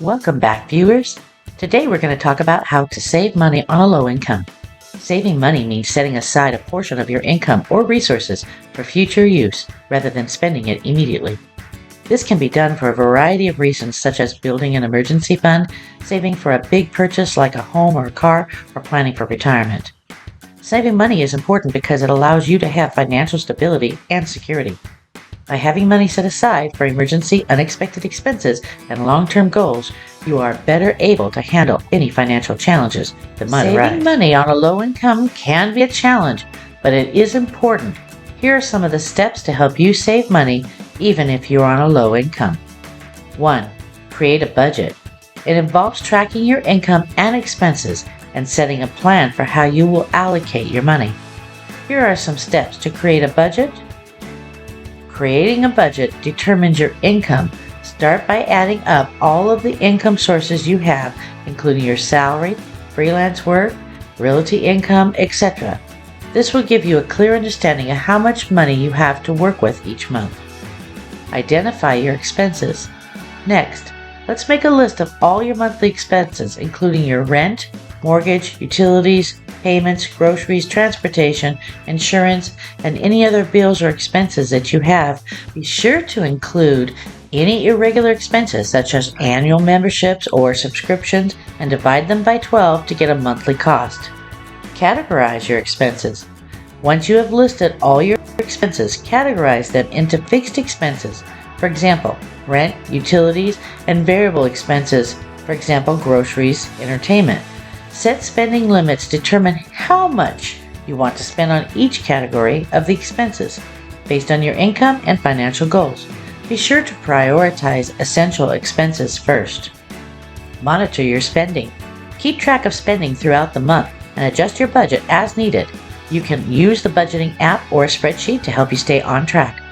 Welcome back, viewers. Today we're going to talk about how to save money on a low income. Saving money means setting aside a portion of your income or resources for future use rather than spending it immediately. This can be done for a variety of reasons, such as building an emergency fund, saving for a big purchase like a home or a car, or planning for retirement. Saving money is important because it allows you to have financial stability and security. By having money set aside for emergency, unexpected expenses, and long-term goals, you are better able to handle any financial challenges that might arise. Saving money on a low income can be a challenge, but it is important. Here are some of the steps to help you save money even if you're on a low income. 1. Create a budget. It involves tracking your income and expenses and setting a plan for how you will allocate your money. Here are some steps to create a budget. Creating a budget determines your income. Start by adding up all of the income sources you have, including your salary, freelance work, realty income, etc. This will give you a clear understanding of how much money you have to work with each month. Identify your expenses. Next, let's make a list of all your monthly expenses, including your rent, mortgage, utilities, payments, groceries, transportation, insurance, and any other bills or expenses that you have. Be sure to include any irregular expenses such as annual memberships or subscriptions and divide them by 12 to get a monthly cost. Categorize your expenses. Once you have listed all your expenses, categorize them into fixed expenses, for example, rent, utilities, and variable expenses, for example, groceries, entertainment. Set spending limits. Determine how much you want to spend on each category of the expenses based on your income and financial goals. Be sure to prioritize essential expenses first. Monitor your spending. Keep track of spending throughout the month and adjust your budget as needed. You can use the budgeting app or a spreadsheet to help you stay on track.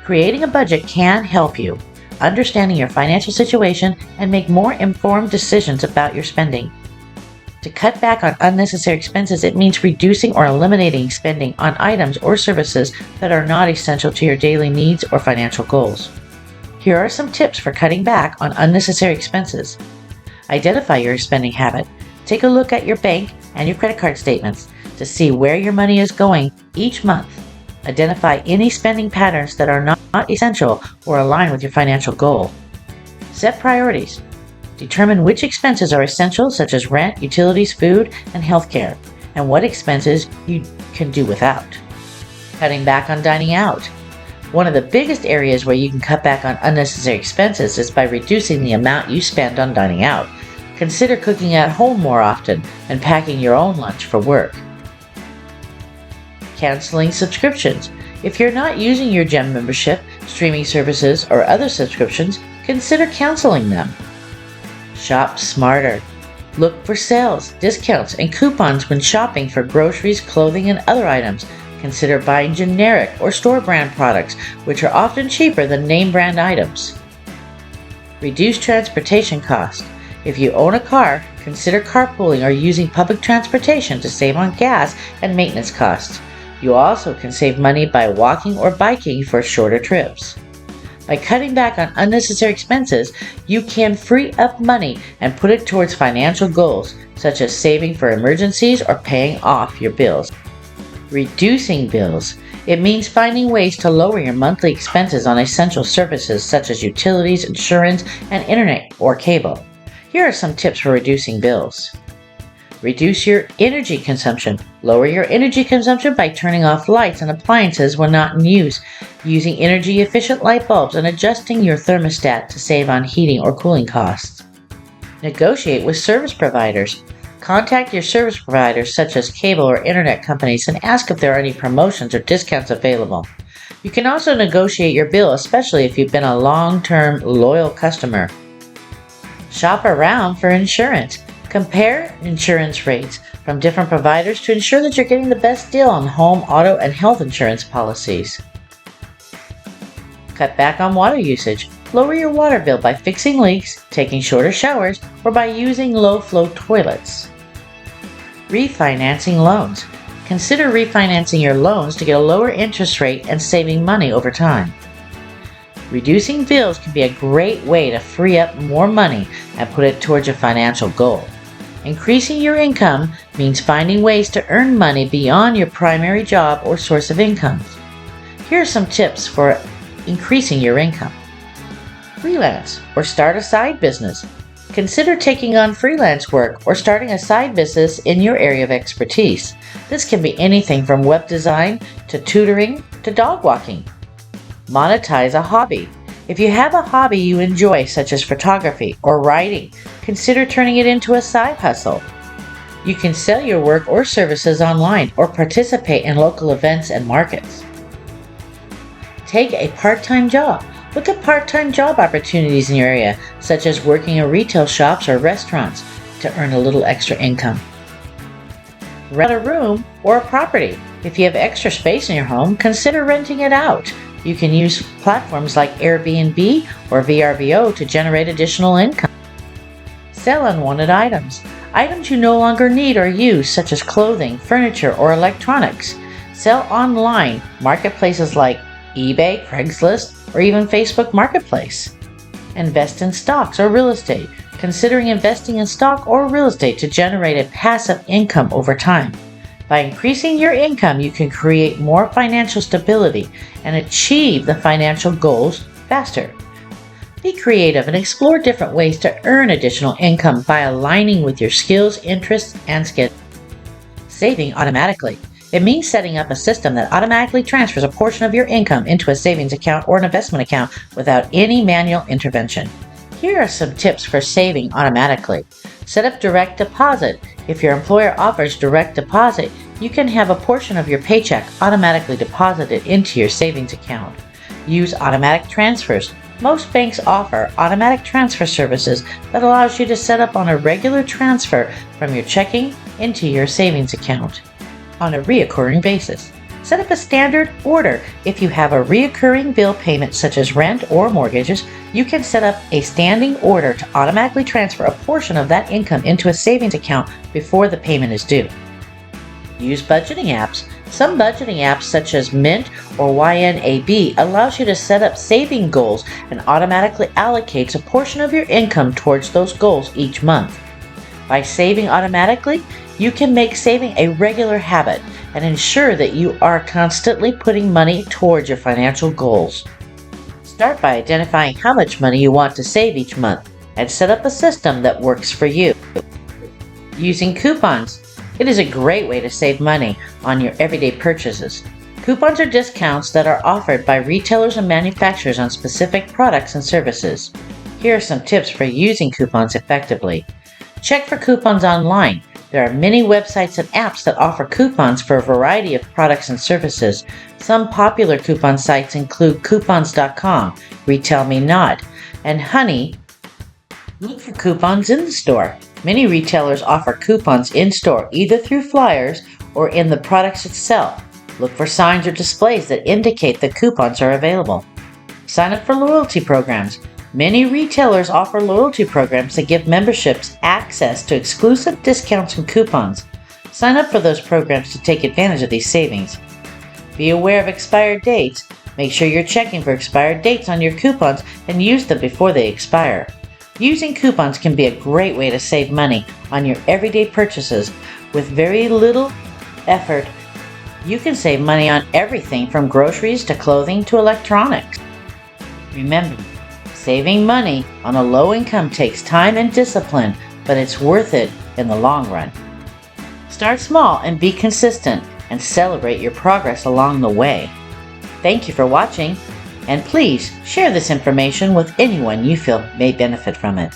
Creating a budget can help you understanding your financial situation and make more informed decisions about your spending. To cut back on unnecessary expenses, it means reducing or eliminating spending on items or services that are not essential to your daily needs or financial goals. Here are some tips for cutting back on unnecessary expenses. Identify your spending habit. Take a look at your bank and your credit card statements to see where your money is going each month. Identify any spending patterns that are not essential or align with your financial goal. Set priorities. Determine which expenses are essential, such as rent, utilities, food, and healthcare, and what expenses you can do without. Cutting back on dining out. One of the biggest areas where you can cut back on unnecessary expenses is by reducing the amount you spend on dining out. Consider cooking at home more often and packing your own lunch for work. Canceling subscriptions. If you're not using your gym membership, streaming services, or other subscriptions, consider canceling them. Shop smarter. Look for sales, discounts, and coupons when shopping for groceries, clothing, and other items. Consider buying generic or store brand products, which are often cheaper than name brand items. Reduce transportation costs. If you own a car, consider carpooling or using public transportation to save on gas and maintenance costs. You also can save money by walking or biking for shorter trips. By cutting back on unnecessary expenses, you can free up money and put it towards financial goals, such as saving for emergencies or paying off your bills. Reducing bills. It means finding ways to lower your monthly expenses on essential services such as utilities, insurance, and internet or cable. Here are some tips for reducing bills. Reduce your energy consumption. Lower your energy consumption by turning off lights and appliances when not in use, using energy-efficient light bulbs, and adjusting your thermostat to save on heating or cooling costs. Negotiate with service providers. Contact your service providers such as cable or internet companies and ask if there are any promotions or discounts available. You can also negotiate your bill, especially if you've been a long-term loyal customer. Shop around for insurance. Compare insurance rates from different providers to ensure that you're getting the best deal on home, auto, and health insurance policies. Cut back on water usage. Lower your water bill by fixing leaks, taking shorter showers, or by using low-flow toilets. Refinancing loans. Consider refinancing your loans to get a lower interest rate and saving money over time. Reducing bills can be a great way to free up more money and put it towards your financial goal. Increasing your income means finding ways to earn money beyond your primary job or source of income. Here are some tips for increasing your income. Freelance or start a side business. Consider taking on freelance work or starting a side business in your area of expertise. This can be anything from web design to tutoring to dog walking. Monetize a hobby. If you have a hobby you enjoy, such as photography or writing, consider turning it into a side hustle. You can sell your work or services online or participate in local events and markets. Take a part-time job. Look at part-time job opportunities in your area, such as working in retail shops or restaurants to earn a little extra income. Rent a room or a property. If you have extra space in your home, consider renting it out. You can use platforms like Airbnb or VRBO to generate additional income. Sell unwanted items. Items you no longer need or use, such as clothing, furniture, or electronics. Sell online, marketplaces like eBay, Craigslist, or even Facebook Marketplace. Invest in stocks or real estate. Considering investing in stock or real estate to generate a passive income over time. By increasing your income, you can create more financial stability and achieve the financial goals faster. Be creative and explore different ways to earn additional income by aligning with your skills, interests, and schedule. Saving automatically. It means setting up a system that automatically transfers a portion of your income into a savings account or an investment account without any manual intervention. Here are some tips for saving automatically. Set up direct deposit. If your employer offers direct deposit, you can have a portion of your paycheck automatically deposited into your savings account. Use automatic transfers. Most banks offer automatic transfer services that allows you to set up on a regular transfer from your checking into your savings account on a reoccurring basis. Set up a standard order. If you have a reoccurring bill payment such as rent or mortgages, you can set up a standing order to automatically transfer a portion of that income into a savings account before the payment is due. Use budgeting apps. Some budgeting apps such as Mint or YNAB allows you to set up saving goals and automatically allocates a portion of your income towards those goals each month. By saving automatically, you can make saving a regular habit and ensure that you are constantly putting money towards your financial goals. Start by identifying how much money you want to save each month and set up a system that works for you. Using coupons. It is a great way to save money on your everyday purchases. Coupons are discounts that are offered by retailers and manufacturers on specific products and services. Here are some tips for using coupons effectively. Check for coupons online. There are many websites and apps that offer coupons for a variety of products and services. Some popular coupon sites include coupons.com, RetailMeNot, and Honey. Look for coupons in the store. Many retailers offer coupons in-store either through flyers or in the products itself. Look for signs or displays that indicate that coupons are available. Sign up for loyalty programs. Many retailers offer loyalty programs that give memberships access to exclusive discounts and coupons. Sign up for those programs to take advantage of these savings. Be aware of expired dates. Make sure you're checking for expired dates on your coupons and use them before they expire. Using coupons can be a great way to save money on your everyday purchases with very little effort. You can save money on everything from groceries to clothing to electronics. Remember, saving money on a low income takes time and discipline, but it's worth it in the long run. Start small and be consistent and celebrate your progress along the way. Thank you for watching, and please share this information with anyone you feel may benefit from it.